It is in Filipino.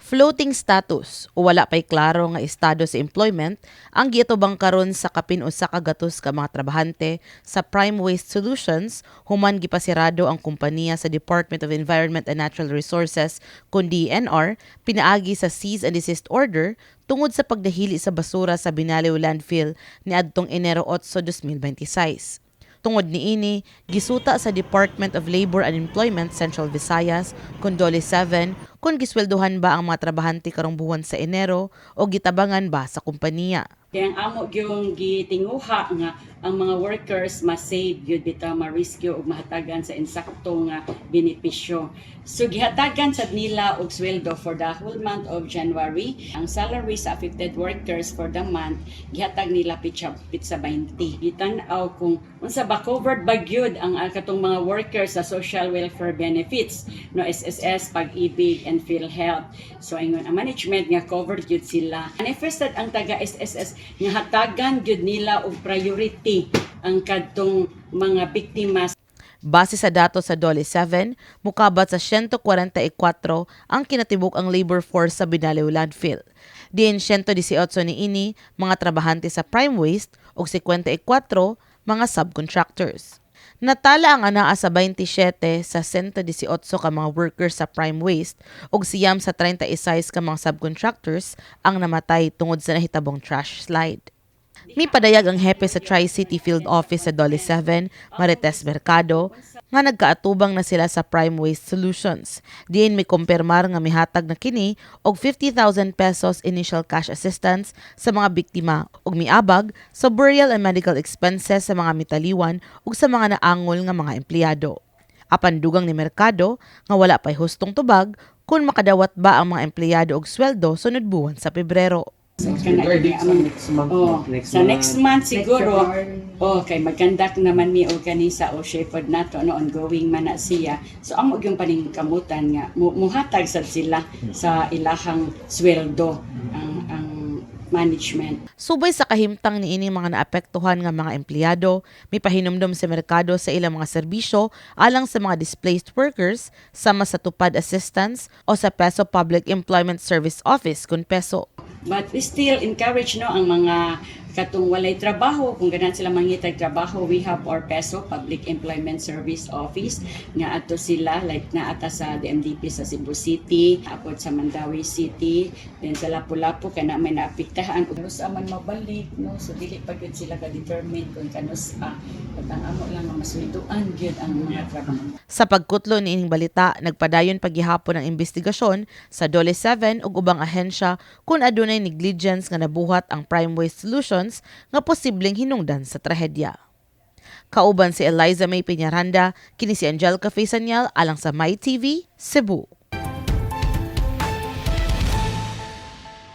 Floating status o wala pa'y klaro nga estado sa employment ang giatubang karon sa kapin usa ka gatos ka mga trabahante sa Prime Waste Solutions human gipasirado ang kompanya sa Department of Environment and Natural Resources kun DENR pinaagi sa cease and desist order tungod sa pagdahili sa basura sa Binaliw landfill niadtong Enero 8, 2026. Tungod niini, gisuta sa Department of Labor and Employment Central Visayas kun DOLE 7 kung gisweldohan ba ang mga trabahante karong buwan sa Enero o gitabangan ba sa kompanya. Kaya ang amo yung gitinguha nga ang mga workers ma-save yun bitaw ma-rescue ug mahatagan sa insakto nga benepisyo. So gihatagan sad nila og sweldo for the whole month of January. Ang salary sa affected workers for the month gihatag nila pitsa 20. Gitan-aw kung unsa ba covered ba gyud ang katong mga workers sa social welfare benefits no SSS, Pag-ibig and PhilHealth. So ingon ang management nga covered gyud sila. Manifested ang taga SSS nga hatagan gyud nila og priority ang kadtong mga biktima. Base sa datos sa DOLE 7, mukabat sa 144 ang kinatibuk ang labor force sa Binaliw landfill. Diin 118 niini mga trabahante sa Prime Waste ug 54 mga subcontractors. Natala ang anaa sa 27 sa 118 ka mga workers sa Prime Waste ug siyam sa 36 ka mga subcontractors ang namatay tungod sa nahitabong trash slide. May padayag ang hepe sa Tri-City Field Office sa DOLE 7, Marites Mercado, nga nagkaatubang na sila sa Prime Waste Solutions. Diin may kumpirmar nga mihatag na kini og 50,000 pesos initial cash assistance sa mga biktima ug miabag sa burial and medical expenses sa mga mitaliwan ug sa mga naangol nga mga empleyado. Apan dugang ni Mercado nga wala pay hustong tubag kung makadawat ba ang mga empleyado og sweldo sunod buwan sa Pebrero. Sa next month siguro kay magkandak naman mi og kani sa Shepherd nato ongoing man na siya. So amo yung paningkamutan nga muhatag sad sila sa ilahang sweldo ang management. Subay sa kahimtang niini mga naapektuhan nga mga empleyado, may pahinumdom sa merkado sa ilang mga serbisyo alang sa mga displaced workers sama sa tupad assistance o sa PESO Public Employment Service Office kun PESO. But we still encourage ang mga katong walay trabaho, kung ganun sila mangitag trabaho, we have our PESO, Public Employment Service Office, nga ato sila, like naata sa DMDP sa Cebu City, apod sa Mandawi City, then sa Lapu-Lapu, kana may naapiktahan. Kanus man mabalik, no? So dili pa yun sila ka-determine kung kanus at ang amo lang nga masweldoan yun ang mga trabaho. Sa pagkutlo ni ining balita, nagpadayon paghihapon ang investigasyon sa DOLE 7 ug ubang ahensya kung adunay negligence nga nabuhat ang Prime Waste Solutions nga posibleng hinungdan sa trahedya. Kauban si Eliza May Peñaranda, kini si Angelica Faisanyal alang sa My TV, Cebu.